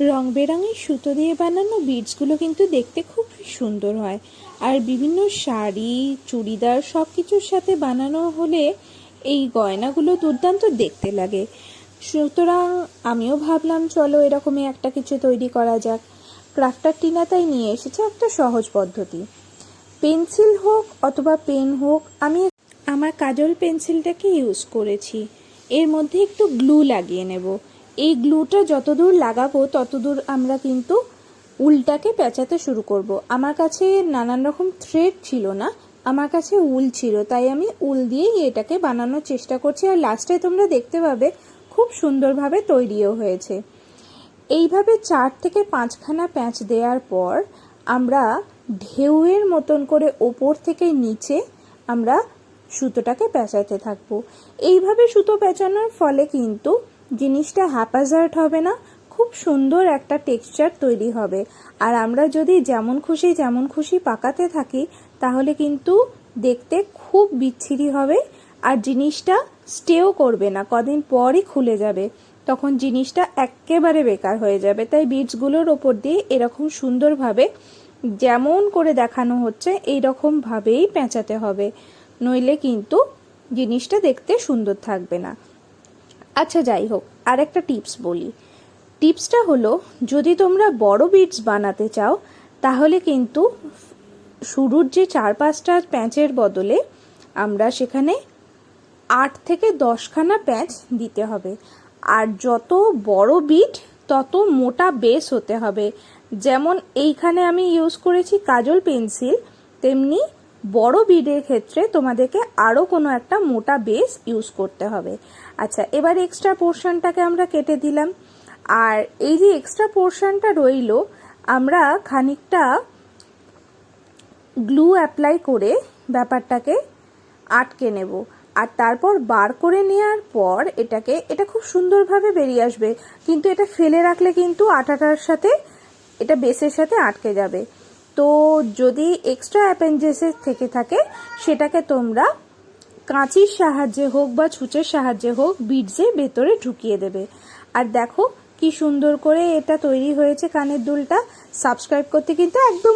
রং বেরঙের সুতো দিয়ে বানানো বিডসগুলো কিন্তু দেখতে খুব সুন্দর হয়, আর বিভিন্ন শাড়ি, চুড়িদার সব কিছুর সাথে বানানো হলে এই গয়নাগুলো দুর্দান্ত দেখতে লাগে। সুতরাং আমিও ভাবলাম চলো এরকমই একটা কিছু তৈরি করা যাক। ক্রাফটার টিনা তাই নিয়ে এসেছে একটা সহজ পদ্ধতি। পেন্সিল হোক অথবা পেন হোক, আমি আমার কাজল পেন্সিলটাকে ইউজ করেছি। এর মধ্যে একটু গ্লু লাগিয়ে নেব। এই গ্লুটা যতদূর লাগাবো ততদূর আমরা কিন্তু উলটাকে পেঁচাতে শুরু করব। আমার কাছে নানান রকম থ্রেড ছিল না, আমার কাছে উল ছিল, তাই আমি উল দিয়েই এটাকে বানানোর চেষ্টা করছি। আর লাস্টে তোমরা দেখতে পাবে খুব সুন্দরভাবে তৈরিও হয়েছে। এইভাবে 4 থেকে 5খানা প্যাঁচ দেওয়ার পর আমরা ঢেউয়ের মতন করে ওপর থেকে নিচে আমরা সুতোটাকে পেঁচাতে থাকবো। এইভাবে সুতো পেঁচানোর ফলে কিন্তু জিনিসটা হ্যাপাজার্ড হবে না, খুব সুন্দর একটা টেক্সচার তৈরি হবে। আর আমরা যদি যেমন খুশি পাকাতে থাকি তাহলে কিন্তু দেখতে খুব বিচ্ছিরি হবে, আর জিনিসটা স্টেও করবে না, কদিন পরই খুলে যাবে, তখন জিনিসটা একেবারে বেকার হয়ে যাবে। তাই বিডসগুলোর ওপর দিয়ে এরকম সুন্দরভাবে যেমন করে দেখানো হচ্ছে এইরকমভাবেই পেঁচাতে হবে, নইলে কিন্তু জিনিসটা দেখতে সুন্দর থাকবে না। আচ্ছা যাই হোক, আর একটা টিপস বলি। টিপসটা হলো, যদি তোমরা বড় বিডস বানাতে চাও তাহলে কিন্তু শুরুর যে 4-5টা প্যাঁচের বদলে আমরা সেখানে 8 থেকে 10খানা প্যাঁচ দিতে হবে। আর যত বড় বিড তত মোটা বেস হতে হবে। যেমন এইখানে আমি ইউজ করেছি কাজল পেন্সিল, তেমনি বড় বিডের ক্ষেত্রে তোমাদেরকে আরও কোনো একটা মোটা বেস ইউজ করতে হবে। আচ্ছা, এবার এক্সট্রা পোর্শনটাকে আমরা কেটে দিলাম। আর এই যে এক্সট্রা পোর্শনটা রইল, আমরা খানিকটা গ্লু অ্যাপ্লাই করে ব্যাপারটাকে আটকে নেব। আর তারপর বার করে নেওয়ার পর এটা খুব সুন্দরভাবে বেরিয়ে আসবে, কিন্তু এটা ফেলে রাখলে কিন্তু আটাটার সাথে এটা বেসের সাথে আটকে যাবে। তো যদি এক্সট্রা অ্যাপেন্ডেক্স থেকে থাকে সেটাকে তোমরা কাঁচির সাহায্যে হোক বা ছুঁচের সাহায্যে হোক বিডসের ভেতরে ঢুকিয়ে দেবে। আর দেখো কি সুন্দর করে এটা তৈরি হয়েছে কানের দুলটা। সাবস্ক্রাইব করতে কিন্তু একদম